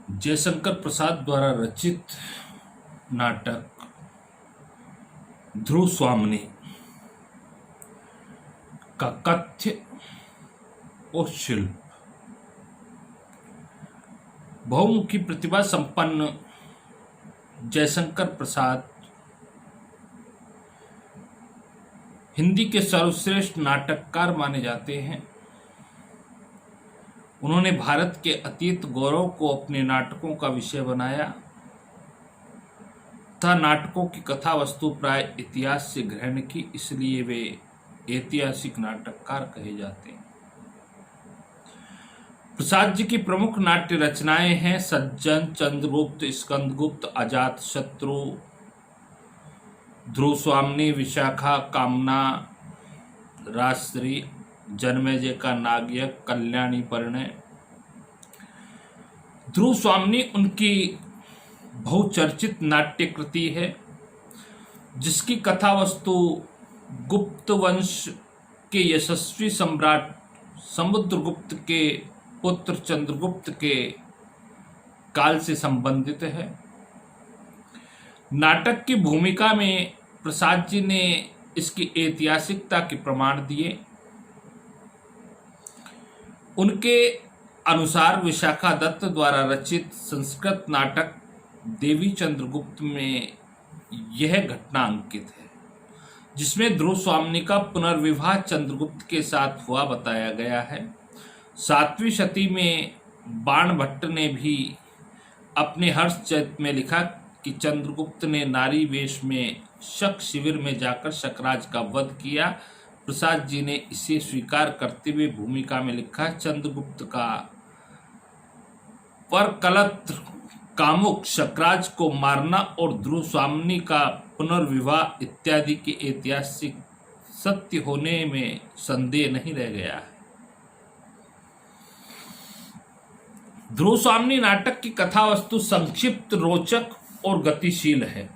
जयशंकर प्रसाद द्वारा रचित नाटक ध्रुव स्वामिनी का कथ्य और शिल्प। बहुमुखी प्रतिभा संपन्न जयशंकर प्रसाद हिंदी के सर्वश्रेष्ठ नाटककार माने जाते हैं। उन्होंने भारत के अतीत गौरव को अपने नाटकों का विषय बनाया तथा नाटकों की कथा वस्तु प्राय इतिहास से ग्रहण की, इसलिए वे ऐतिहासिक नाटककार कहे जाते हैं। प्रसाद जी की प्रमुख नाट्य रचनाएं हैं सज्जन, चंद्रगुप्त, स्कंदगुप्त, अजातशत्रु, ध्रुव स्वामिनी, विशाखा, कामना, राजश्री, जन्मेजय का नागयज्ञ, कल्याणी परिणय। ध्रुव स्वामिनी उनकी बहुचर्चित नाट्य कृति है जिसकी कथा वस्तु गुप्त वंश के यशस्वी सम्राट समुद्रगुप्त के पुत्र चंद्रगुप्त के काल से संबंधित है। नाटक की भूमिका में प्रसाद जी ने इसकी ऐतिहासिकता के प्रमाण दिए। उनके अनुसार विशाखा दत्त द्वारा रचित संस्कृत नाटक देवी चंद्रगुप्त में यह घटना अंकित है, जिसमें ध्रुव स्वामिनी का पुनर्विवाह चंद्रगुप्त के साथ हुआ बताया गया है। 7वीं शती में बाण भट्ट ने भी अपने हर्षचरित में लिखा कि चंद्रगुप्त ने नारी वेश में शक शिविर में जाकर शकराज का वध किया। प्रसाद जी ने इसे स्वीकार करते हुए भूमिका में लिखा, चंद्रगुप्त का परकलत्र कामुक शकराज को मारना और ध्रुव स्वामिनी का पुनर्विवाह इत्यादि के ऐतिहासिक सत्य होने में संदेह नहीं रह गया है। ध्रुव स्वामिनी नाटक की कथा वस्तु संक्षिप्त, रोचक और गतिशील है।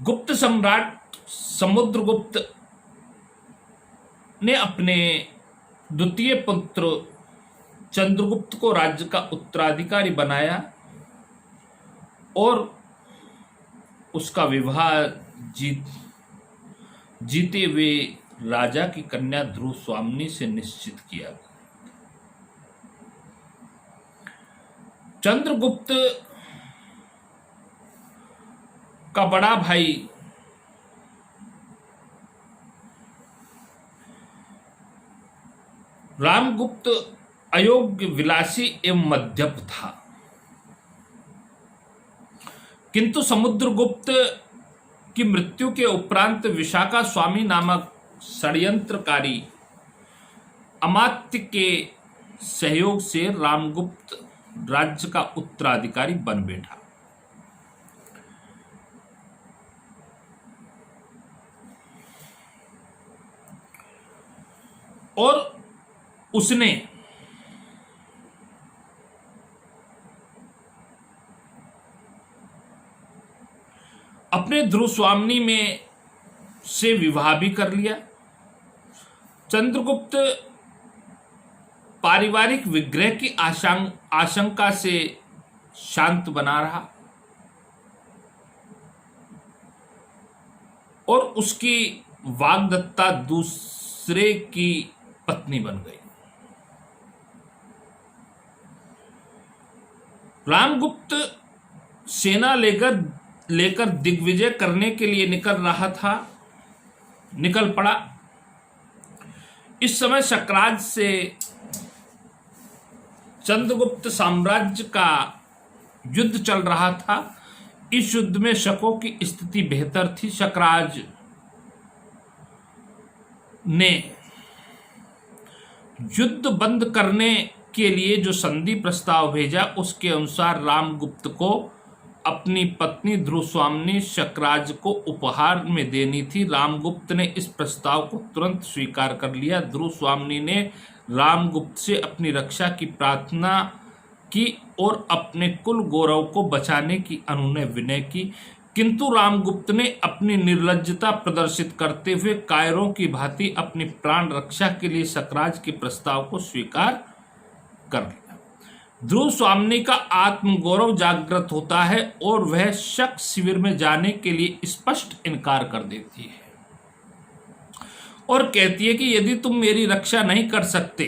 गुप्त सम्राट समुद्रगुप्त ने अपने द्वितीय पुत्र चंद्रगुप्त को राज्य का उत्तराधिकारी बनाया और उसका विवाह जीते हुए राजा की कन्या ध्रुव स्वामिनी से निश्चित किया। चंद्रगुप्त का बड़ा भाई रामगुप्त अयोग्य, विलासी एवं मद्यप था, किंतु समुद्रगुप्त की मृत्यु के उपरांत विशाखा स्वामी नामक षड्यंत्रकारी अमात्य के सहयोग से रामगुप्त राज्य का उत्तराधिकारी बन बैठा। और उसने अपने ध्रुव स्वामिनी में से विवाह भी कर लिया। चंद्रगुप्त पारिवारिक विग्रह की आशंका से शांत बना रहा और उसकी वाग्दत्ता दूसरे की पत्नी बन गई। रामगुप्त सेना लेकर दिग्विजय करने के लिए निकल पड़ा। इस समय शकराज से चंद्रगुप्त साम्राज्य का युद्ध चल रहा था। इस युद्ध में शकों की स्थिति बेहतर थी। शकराज ने युद्ध बंद करने के लिए जो संधि प्रस्ताव भेजा, उसके अनुसार रामगुप्त को अपनी पत्नी ध्रुव स्वामिनी शकराज को उपहार में देनी थी। रामगुप्त ने इस प्रस्ताव को तुरंत स्वीकार कर लिया। ध्रुव स्वामिनी ने रामगुप्त से अपनी रक्षा की प्रार्थना की और अपने कुल गौरव को बचाने की अनुनय विनय की, किंतु रामगुप्त ने अपनी निर्लज्जता प्रदर्शित करते हुए कायरों की भांति अपनी प्राण रक्षा के लिए शकराज के प्रस्ताव को स्वीकार कर लिया। ध्रुव स्वामिनी का आत्मगौरव जागृत होता है और वह शक शिविर में जाने के लिए स्पष्ट इनकार कर देती है और कहती है कि यदि तुम मेरी रक्षा नहीं कर सकते,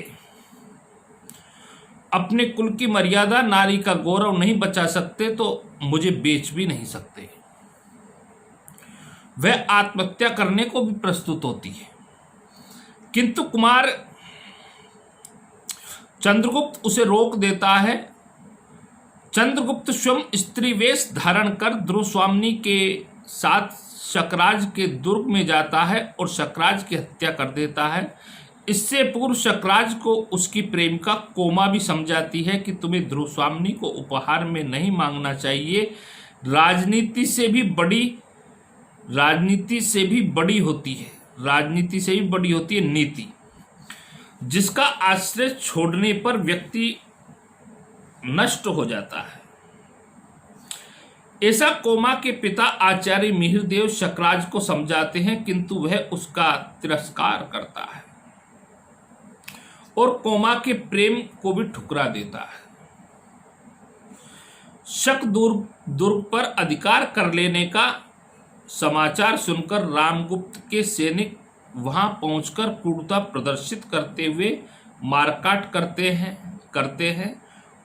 अपने कुल की मर्यादा, नारी का गौरव नहीं बचा सकते, तो मुझे बेच भी नहीं सकते। वह आत्महत्या करने को भी प्रस्तुत होती है, किंतु कुमार चंद्रगुप्त उसे रोक देता है। चंद्रगुप्त स्वयं स्त्री वेश धारण कर ध्रुव स्वामिनी के साथ शकराज के दुर्ग में जाता है और शकराज की हत्या कर देता है। इससे पूर्व शकराज को उसकी प्रेमिका कोमा भी समझाती है कि तुम्हें ध्रुव स्वामिनी को उपहार में नहीं मांगना चाहिए। राजनीति से भी बड़ी होती है नीति, जिसका आश्रय छोड़ने पर व्यक्ति नष्ट हो जाता है। ऐसा कोमा के पिता आचार्य मिहिरदेव शकराज को समझाते हैं, किंतु वह उसका तिरस्कार करता है और कोमा के प्रेम को भी ठुकरा देता है। शक दुर्ग पर अधिकार कर लेने का समाचार सुनकर रामगुप्त के सैनिक वहां पहुंचकर क्रूरता प्रदर्शित करते हुए मारकाट करते हैं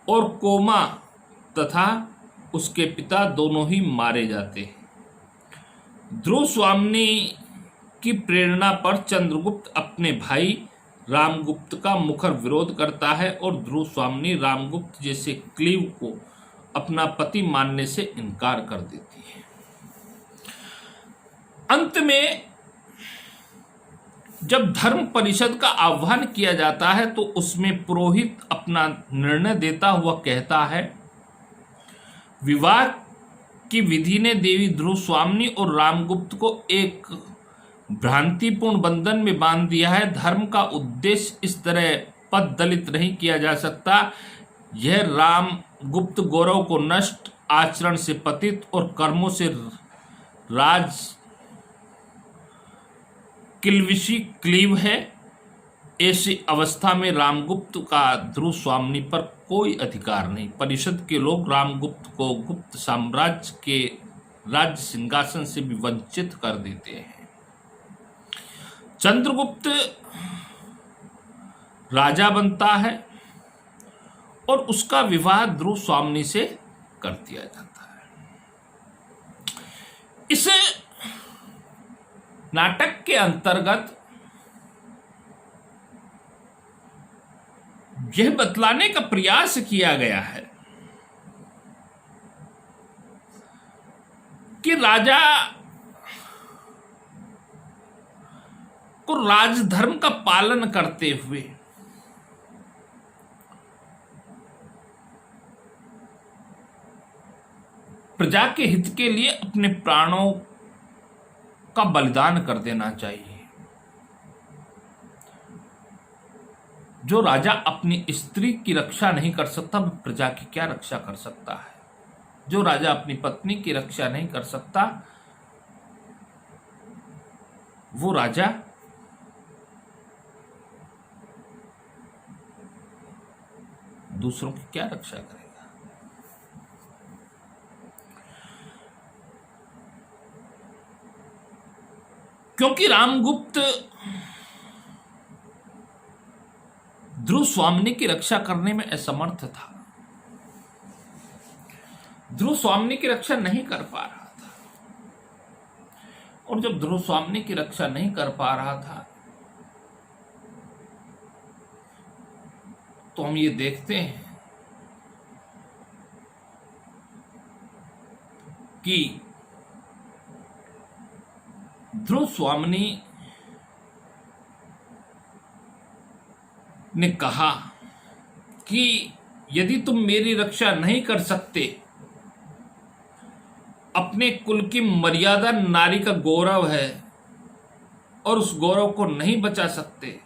और कोमा तथा उसके पिता दोनों ही मारे जाते हैं। ध्रुव स्वामिनी की प्रेरणा पर चंद्रगुप्त अपने भाई रामगुप्त का मुखर विरोध करता है और ध्रुव स्वामिनी रामगुप्त जैसे क्लीव को अपना पति मानने से इनकार कर देती है। अंत में जब धर्म परिषद का आह्वान किया जाता है तो उसमें पुरोहित अपना निर्णय देता हुआ कहता है, विवाह की विधि ने देवी ध्रुव स्वामिनी और रामगुप्त को एक भ्रांतिपूर्ण बंधन में बांध दिया है। धर्म का उद्देश्य इस तरह पद दलित नहीं किया जा सकता। यह रामगुप्त गौरव को नष्ट, आचरण से पतित और कर्मों से राज किलविशी क्लीव है। ऐसी अवस्था में रामगुप्त का ध्रुव स्वामिनी पर कोई अधिकार नहीं। परिषद के लोग रामगुप्त को गुप्त साम्राज्य के राज्य सिंहासन से भी वंचित कर देते हैं। चंद्रगुप्त राजा बनता है और उसका विवाह ध्रुव स्वामिनी से कर दिया जाता है। इस नाटक के अंतर्गत यह बतलाने का प्रयास किया गया है कि राजा को राजधर्म का पालन करते हुए प्रजा के हित के लिए अपने प्राणों का बलिदान कर देना चाहिए। जो राजा अपनी स्त्री की रक्षा नहीं कर सकता, वह प्रजा की क्या रक्षा कर सकता है। जो राजा अपनी पत्नी की रक्षा नहीं कर सकता, वो राजा दूसरों की क्या रक्षा करेगा। क्योंकि रामगुप्त ध्रुव स्वामिनी की रक्षा करने में असमर्थ था, ध्रुव स्वामिनी की रक्षा नहीं कर पा रहा था। और जब ध्रुव स्वामिनी की रक्षा नहीं कर पा रहा था तो हम ये देखते हैं कि ध्रुव स्वामिनी ने कहा कि यदि तुम मेरी रक्षा नहीं कर सकते, अपने कुल की मर्यादा, नारी का गौरव है और उस गौरव को नहीं बचा सकते,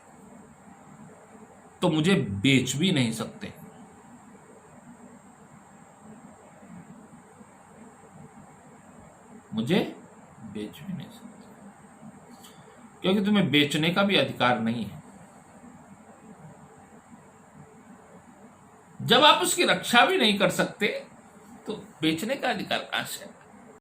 तो मुझे बेच भी नहीं सकते। मुझे बेच भी नहीं सकते, क्योंकि तुम्हें बेचने का भी अधिकार नहीं है। जब आप उसकी रक्षा भी नहीं कर सकते तो बेचने का अधिकार कहां से है?